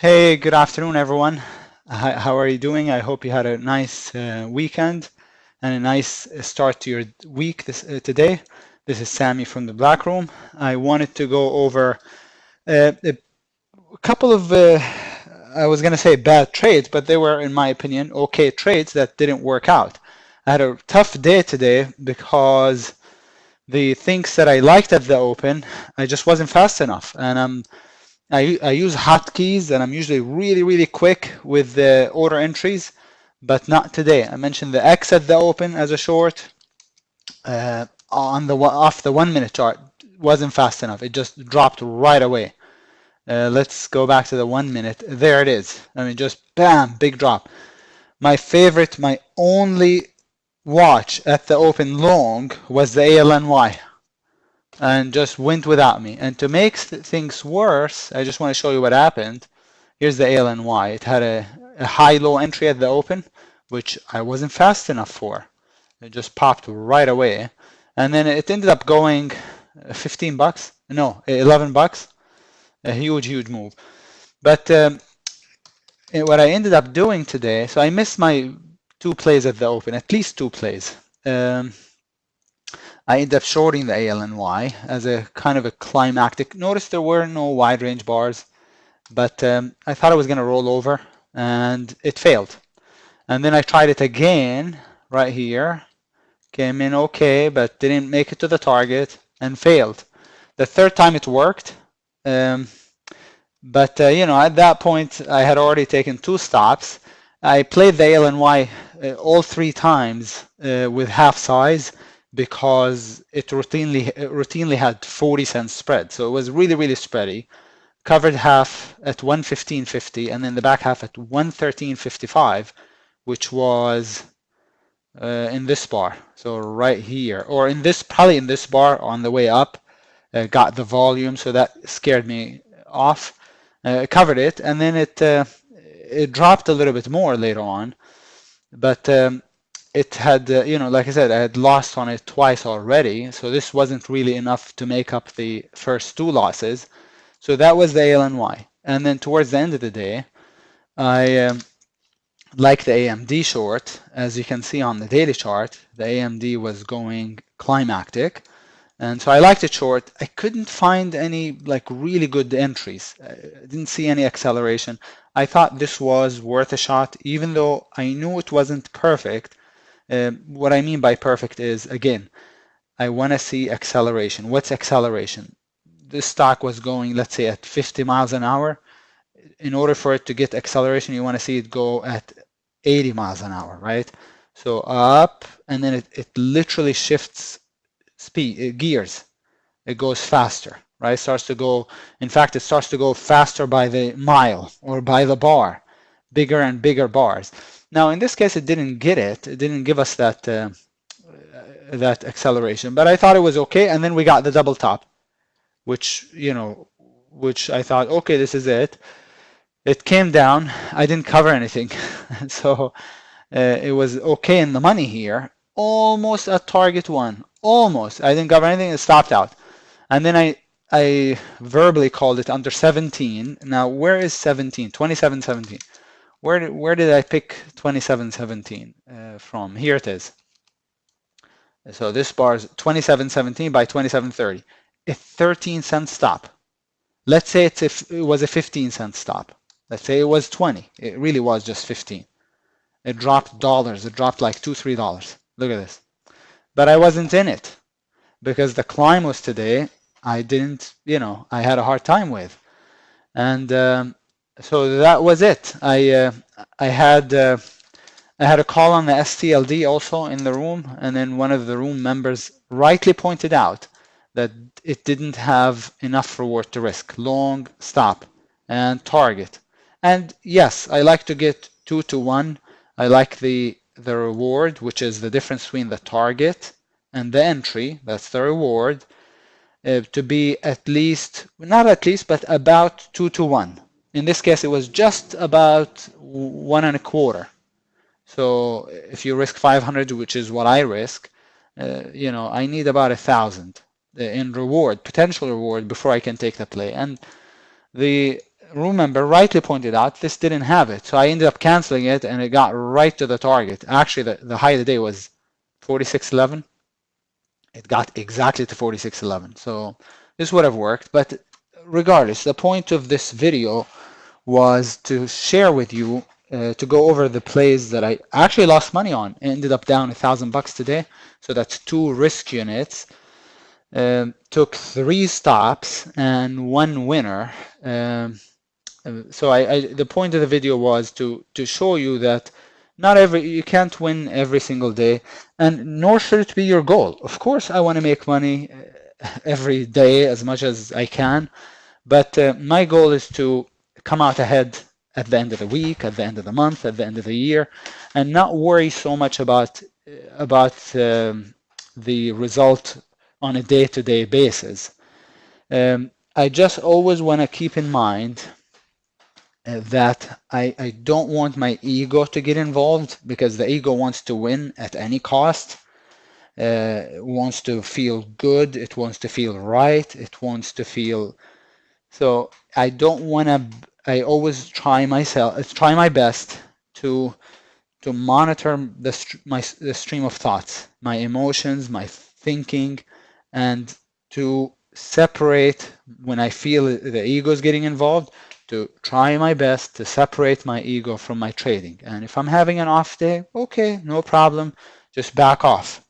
Hey, good afternoon, everyone. How are you doing? I hope you had a nice weekend and a nice start to your week today. This is Sami from the Black Room. I wanted to go over a couple of, I was going to say bad trades, but they were, in my opinion, okay trades that didn't work out. I had a tough day today because the things that I liked at the open, I just wasn't fast enough. And I use hotkeys and I'm usually really quick with the order entries, but not today. I mentioned the X at the open as a short on the off the 1 minute chart wasn't fast enough. It just dropped right away. Let's go back to the 1 minute. There it is. I mean, just bam, big drop. My favorite, my only watch at the open long was the ALNY and just went without me. And to make things worse, I just want to show you what happened. Here's the ALNY. It had a high-low entry at the open, which I wasn't fast enough for. It just popped right away. And then it ended up going 15 bucks. No, 11 bucks. A huge move. But what I ended up doing today, so I missed my 2 plays at the open, at least 2 plays. I ended up shorting the ALNY as a kind of a climactic. Notice there were no wide range bars, but I thought it was going to roll over and it failed. And then I tried it again right here. Came in okay, but didn't make it to the target and failed. The third time it worked. But at that point, I had already taken 2 stops. I played the ALNY all 3 times with half size because it routinely had 40 cent spread. So it was really spready. Covered half at 115.50 and then the back half at 113.55, which was in this bar. So right here, or probably in this bar on the way up. Got the volume, so that scared me off. Covered it, and then it dropped a little bit more later on, but it had, like I said, I had lost on it twice already, so this wasn't really enough to make up the first 2 losses. So that was the ALNY. And then towards the end of the day, I like the AMD short. As you can see on the daily chart, the AMD was going climactic. And so I liked it short. I couldn't find any really good entries. I didn't see any acceleration. I thought this was worth a shot, even though I knew it wasn't perfect. What I mean by perfect is, again, I want to see acceleration. What's acceleration? This stock was going, let's say, at 50 miles an hour. In order for it to get acceleration, you want to see it go at 80 miles an hour, right? So up, and then it literally shifts gears. It goes faster, right? It starts to go, in fact, it starts to go faster by the mile or by the bar, bigger and bigger bars. Now, in this case, it didn't get it. It didn't give us that that acceleration, but I thought it was okay. And then we got the double top, which I thought, okay, this is it. It came down. I didn't cover anything, so it was okay in the money here. Almost at target 1. Almost. I didn't cover anything. It stopped out. And then I verbally called it under 17. Now, where is 17? 27.17. Where did I pick 27.17 from? Here it is. So this bar is 27.17 by 27.30. A 13-cent stop. Let's say it was a 15-cent stop. Let's say it was 20. It really was just 15. It dropped dollars. It dropped like $2-3. Look at this. But I wasn't in it because the climb was today. I didn't, I had a hard time with. And so that was it. I had a call on the STLD also in the room, and then one of the room members rightly pointed out that it didn't have enough reward to risk. Long, stop, and target. And yes, I like to get 2 to 1. I like the reward, which is the difference between the target and the entry, that's the reward, to be at least, not at least, but about 2 to 1. In this case, it was just about 1 1/4. So if you risk 500, which is what I risk, I need about 1,000 in reward, potential reward, before I can take the play. And the remember, rightly pointed out, this didn't have it. So I ended up canceling it and it got right to the target. Actually, the high of the day was 46.11. It got exactly to 46.11. So this would have worked. But regardless, the point of this video was to share with you, to go over the plays that I actually lost money on. It ended up down $1,000 today. So that's 2 risk units. Took 3 stops and 1 winner. So the point of the video was to show you that you can't win every single day, and nor should it be your goal. Of course, I want to make money every day as much as I can, but my goal is to come out ahead at the end of the week, at the end of the month, at the end of the year, and not worry so much about the result on a day-to-day basis. I just always want to keep in mind that I don't want my ego to get involved, because the ego wants to win at any cost. It wants to feel good. It wants to feel right. It wants to feel. So I don't want to. I always try my best to monitor the stream of thoughts, my emotions, my thinking, and to separate when I feel the ego is getting involved, to try my best to separate my ego from my trading. And if I'm having an off day, okay, no problem, just back off.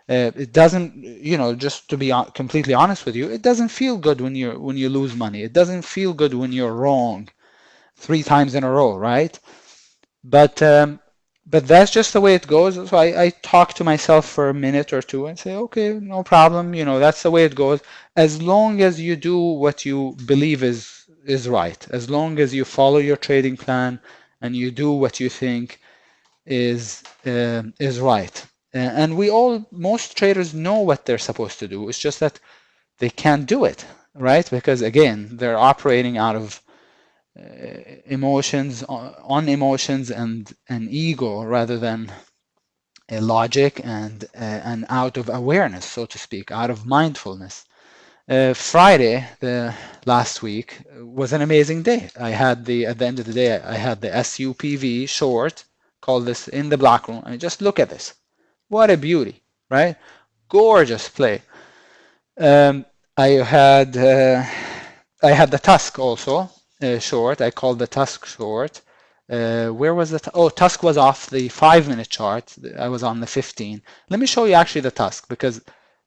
It doesn't, just to be completely honest with you, it doesn't feel good when you lose money. It doesn't feel good when you're wrong 3 times in a row, right? But that's just the way it goes. So I talk to myself for a minute or two and say, okay, no problem. That's the way it goes. As long as you do what you believe is right, as long as you follow your trading plan and you do what you think is right. And most traders know what they're supposed to do. It's just that they can't do it, right? Because again, they're operating out of emotions and ego rather than a logic and out of awareness, so to speak, out of mindfulness. Friday, the last week, was an amazing day. At the end of the day, I had the SUPV short, called this in the black room. And just look at this. What a beauty, right? Gorgeous play. I had the Tusk also short. I called the Tusk short. Where was the Tusk was off the 5-minute chart. I was on the 15. Let me show you actually the Tusk, because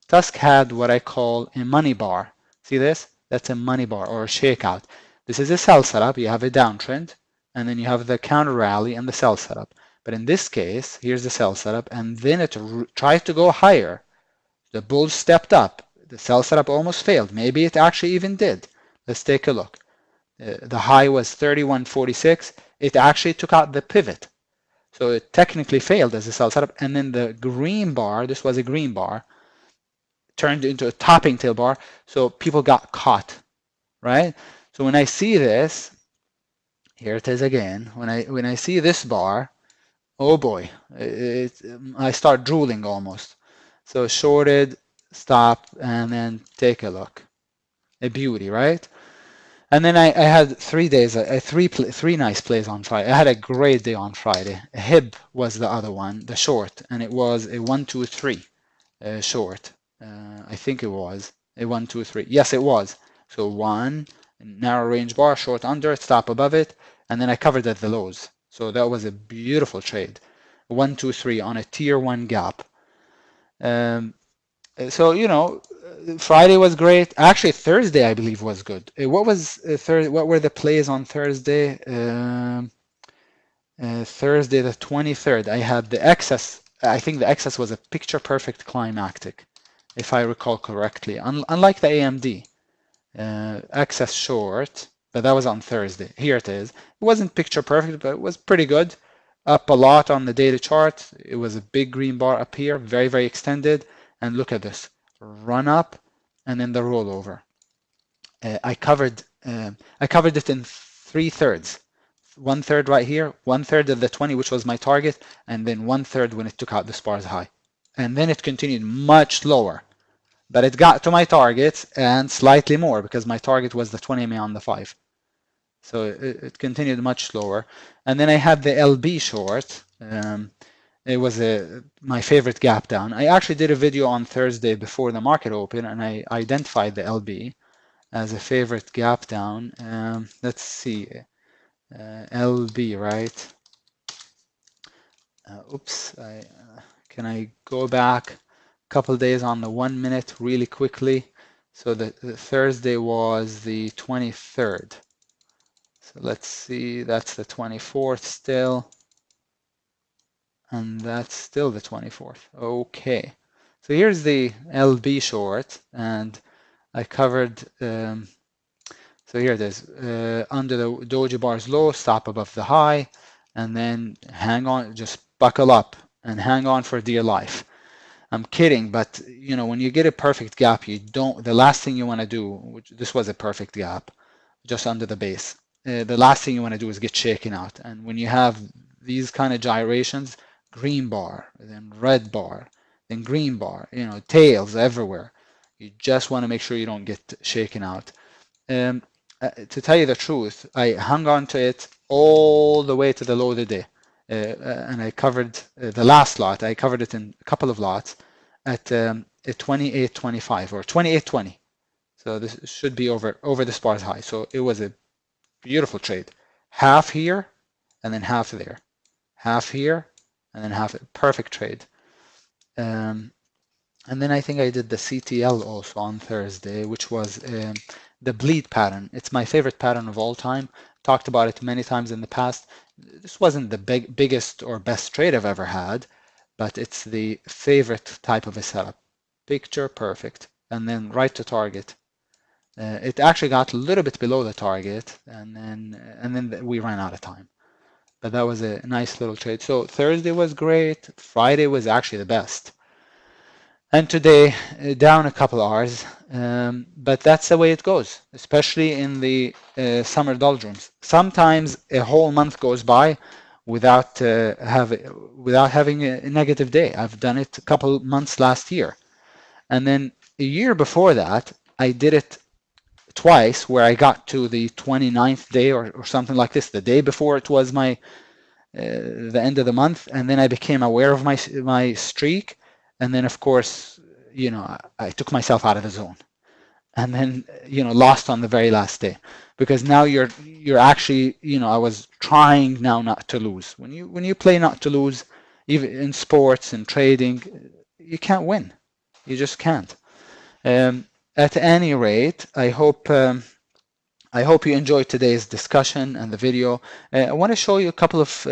Tusk had what I call a money bar. See this? That's a money bar or a shakeout. This is a sell setup. You have a downtrend, and then you have the counter rally and the sell setup. But in this case, here's the sell setup, and then it tried to go higher. The bull stepped up. The sell setup almost failed. Maybe it actually even did. Let's take a look. The high was 31.46. It actually took out the pivot. So it technically failed as a sell setup. And then the green bar, this was a green bar, turned into a topping tail bar. So people got caught, right? So when I see this, here it is again. When I see this bar, oh boy, I start drooling almost. So shorted, stop, and then take a look. A beauty, right? And then I had 3 days, three nice plays on Friday. I had a great day on Friday. HIB was the other one, the short, and it was a 1, 2, 3 short. I think it was a 1, 2, 3. Yes, it was. So 1, narrow range bar, short under it, stop above it, and then I covered at the lows. So that was a beautiful trade. 1, 2, 3 on a tier 1 gap. So Friday was great. Actually, Thursday I believe was good. What were the plays on Thursday? Thursday the 23rd. I had the excess. I think the excess was a picture perfect climactic, if I recall correctly. Unlike the AMD excess short, but that was on Thursday. Here it is. It wasn't picture perfect, but it was pretty good. Up a lot on the daily chart. It was a big green bar up here, very, very extended. And look at this, run up and then the rollover. I covered it in 3/3. 1/3 right here, 1/3 of the 20, which was my target, and then 1/3 when it took out the SPARS high. And then it continued much lower, but it got to my target and slightly more, because my target was the 20 MA on the 5. So it continued much slower. And then I had the LB short. It was my favorite gap down. I actually did a video on Thursday before the market opened, and I identified the LB as a favorite gap down. Let's see, LB, right? Oops, can I go back a couple days on the 1 minute really quickly? So the Thursday was the 23rd. So let's see, that's the 24th still. And that's still the 24th. Okay. So here's the LB short, and I covered, so here it is, under the doji bar's low, stop above the high, and then hang on, just buckle up and hang on for dear life. I'm kidding, but you know, when you get a perfect gap, the last thing you want to do, which this was a perfect gap, just under the base. The last thing you want to do is get shaken out. And when you have these kind of gyrations, green bar, then red bar, then green bar, you know, tails everywhere. You just want to make sure you don't get shaken out. To tell you the truth, I hung on to it all the way to the low of the day. And I covered the last lot. I covered it in a couple of lots at 28.25 or 28.20. So this should be over the SPAR's high. So it was a beautiful trade. Half here and then half there. Half here and then half. Perfect trade. And then I think I did the CTL also on Thursday, which was the bleed pattern. It's my favorite pattern of all time. Talked about it many times in the past. This wasn't the biggest or best trade I've ever had, but it's the favorite type of a setup. Picture perfect, and then right to target. It actually got a little bit below the target, and then we ran out of time. But that was a nice little trade. So Thursday was great. Friday was actually the best. And today, down a couple hours, but that's the way it goes, especially in the summer doldrums. Sometimes a whole month goes by without having a negative day. I've done it a couple months last year. And then a year before that, I did it twice where I got to the 29th day or something like this, the day before it was the end of the month, and then I became aware of my streak. And then, of course, you know, I took myself out of the zone, and then, you know, lost on the very last day, because now you're actually, you know, I was trying now not to lose. When you play not to lose, even in sports and trading, you can't win. You just can't. At any rate, I hope you enjoyed today's discussion and the video. I want to show you a couple of.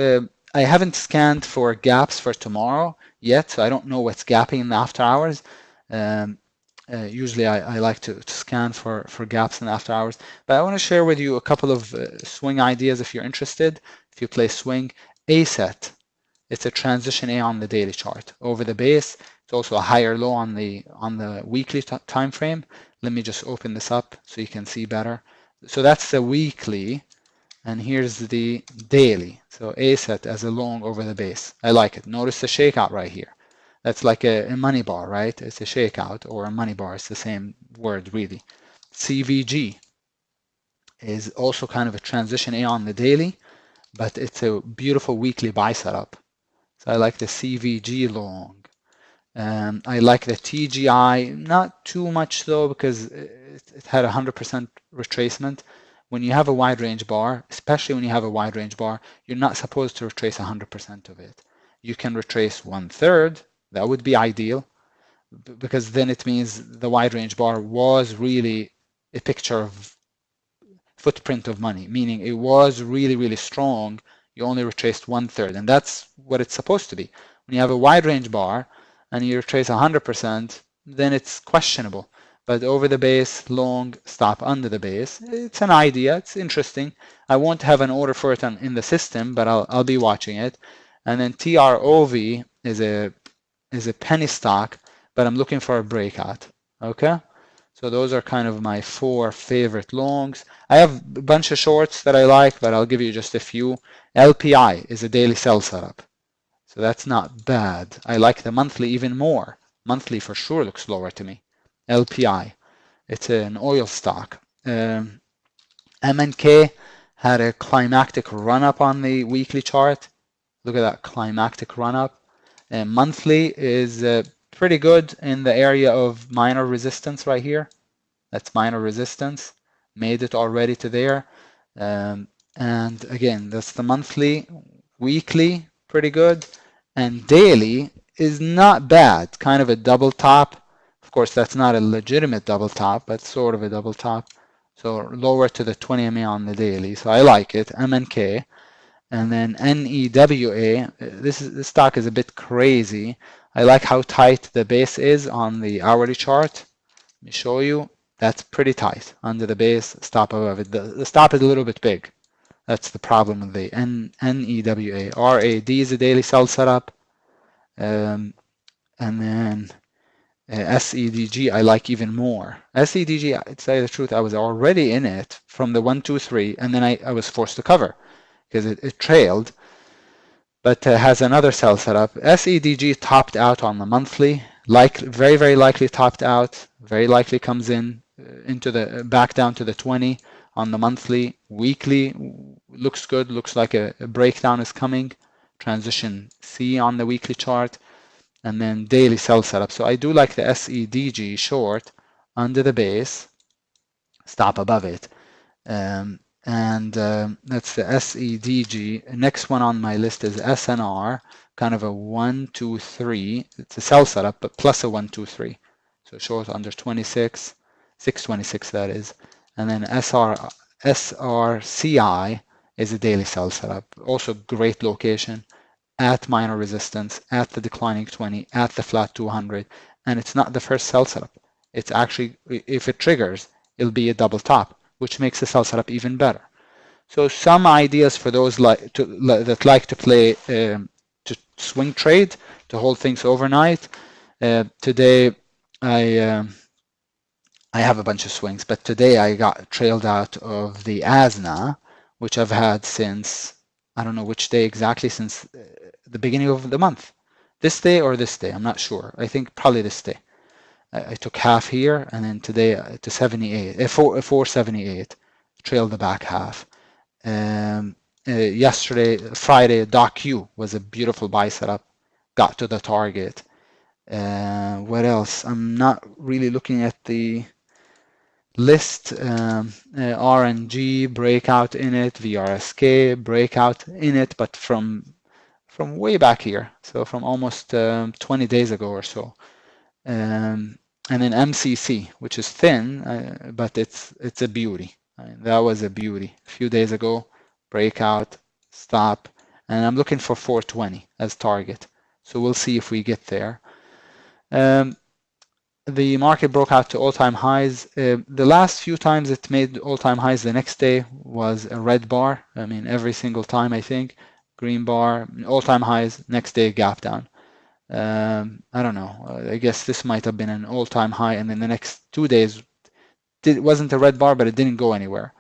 I haven't scanned for gaps for tomorrow yet, so I don't know what's gapping in the after hours. Usually I like to scan for gaps in the after hours, but I want to share with you a couple of swing ideas if you're interested. If you play swing, A set, it's a transition A on the daily chart over the base. It's also a higher low on the weekly time frame. Let me just open this up so you can see better. So that's the weekly. And here's the daily. So A set as a long over the base. I like it. Notice the shakeout right here. That's like a money bar, right? It's a shakeout or a money bar. It's the same word, really. CVG is also kind of a transition A on the daily, but it's a beautiful weekly buy setup. So I like the CVG long. I like the TGI, not too much though, because it had 100% retracement. When you have a wide range bar, especially when you have a wide range bar, you're not supposed to retrace 100% of it. You can retrace 1/3. That would be ideal, because then it means the wide range bar was really a picture of footprint of money, meaning it was really, really strong. You only retraced 1/3, and that's what it's supposed to be. When you have a wide range bar and you retrace 100%, then it's questionable. But over the base, long, stop under the base. It's an idea. It's interesting. I won't have an order for it in the system, but I'll be watching it. And then TROV is a penny stock, but I'm looking for a breakout. Okay. So those are kind of my 4 favorite longs. I have a bunch of shorts that I like, but I'll give you just a few. LPI is a daily sell setup. So that's not bad. I like the monthly even more. Monthly for sure looks lower to me. LPI, it's an oil stock. MNK had a climactic run up on the weekly chart. Look at that climactic run up. And monthly is pretty good in the area of minor resistance right here. That's minor resistance. Made it already to there. And again, that's the monthly. Weekly, pretty good. And daily is not bad. Kind of a double top. Of course, that's not a legitimate double top, but sort of a double top. So lower to the 20 MA on the daily. So I like it. MNK. And then NEWA, this stock is a bit crazy. I like how tight the base is on the hourly chart. Let me show you. That's pretty tight under the base, stop above it. The stop is a little bit big. That's the problem with the NEWA. RAD is a daily sell setup. And then SEDG I like even more. SEDG, to tell you the truth, I was already in it from the 1, 2, 3, and then I was forced to cover because it trailed, but has another sell setup. SEDG topped out on the monthly, very, very likely topped out, very likely comes in into the back down to the 20 on the monthly. Weekly looks good, looks like a breakdown is coming. Transition C on the weekly chart, and then daily sell setup. So I do like the SEDG short under the base, stop above it. That's the SEDG. Next one on my list is SNR, kind of a 1, 2, 3. It's a sell setup, but plus a 1, 2, 3. So short under 26, 626 that is. And then SRCI is a daily sell setup. Also great location at minor resistance, at the declining 20, at the flat 200. And it's not the first sell setup. It's actually, if it triggers, it'll be a double top, which makes the sell setup even better. So some ideas for those that like to play to swing trade, to hold things overnight. Today I have a bunch of swings, but today I got trailed out of the ASNA, which I've had since, I don't know which day exactly, since the beginning of the month. This day or this day, I'm not sure. I think probably this day. I took half here, and then today to 78, 478, trailed the back half. Yesterday, Friday, DOQ was a beautiful buy setup, got to the target. What else? I'm not really looking at the list. RNG breakout in it, VRSK breakout in it, but from way back here, so from almost 20 days ago or so. And then MCC, which is thin, but it's a beauty. That was a beauty. A few days ago, breakout, stop, and I'm looking for 420 as target. So we'll see if we get there. The market broke out to all-time highs. The last few times it made all-time highs, the next day was a red bar. I mean, every single time, I think. Green bar, all-time highs, next day gap down. I don't know. I guess this might have been an all-time high, and then the next 2 days it wasn't a red bar, but it didn't go anywhere.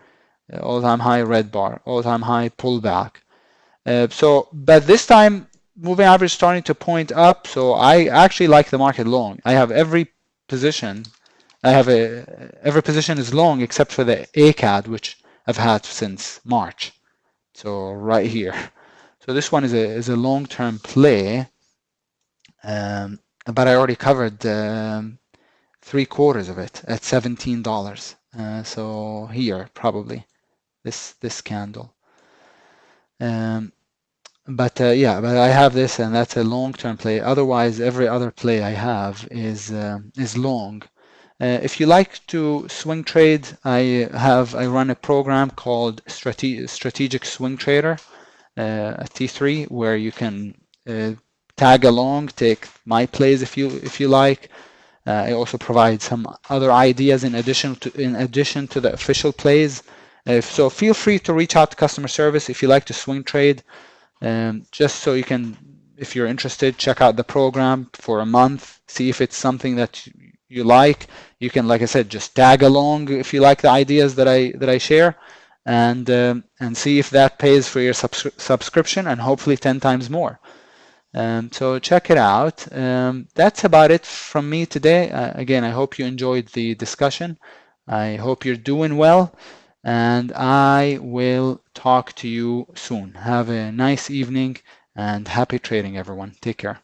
All-time high, red bar. All-time high, pullback. But this time, moving average starting to point up. So I actually like the market long. I have every position. Every position is long except for the ACAD, which I've had since March. So right here. So this one is a long-term play. But I already covered 3/4 of it at $17. So here probably this candle. But I have this, and that's a long-term play. Otherwise, every other play I have is long. If you like to swing trade, I run a program called Strategic Swing Trader, a T3, where you can tag along, take my plays if you like. I also provide some other ideas in addition to the official plays. So feel free to reach out to customer service if you like to swing trade. Just so you can, if you're interested, check out the program for a month, see if it's something that you like. You can, like I said, just tag along if you like the ideas that I share, and see if that pays for your subscription, and hopefully 10 times more. So check it out. That's about it from me today. Again, I hope you enjoyed the discussion. I hope you're doing well. and I will talk to you soon. Have a nice evening and happy trading, everyone. Take care.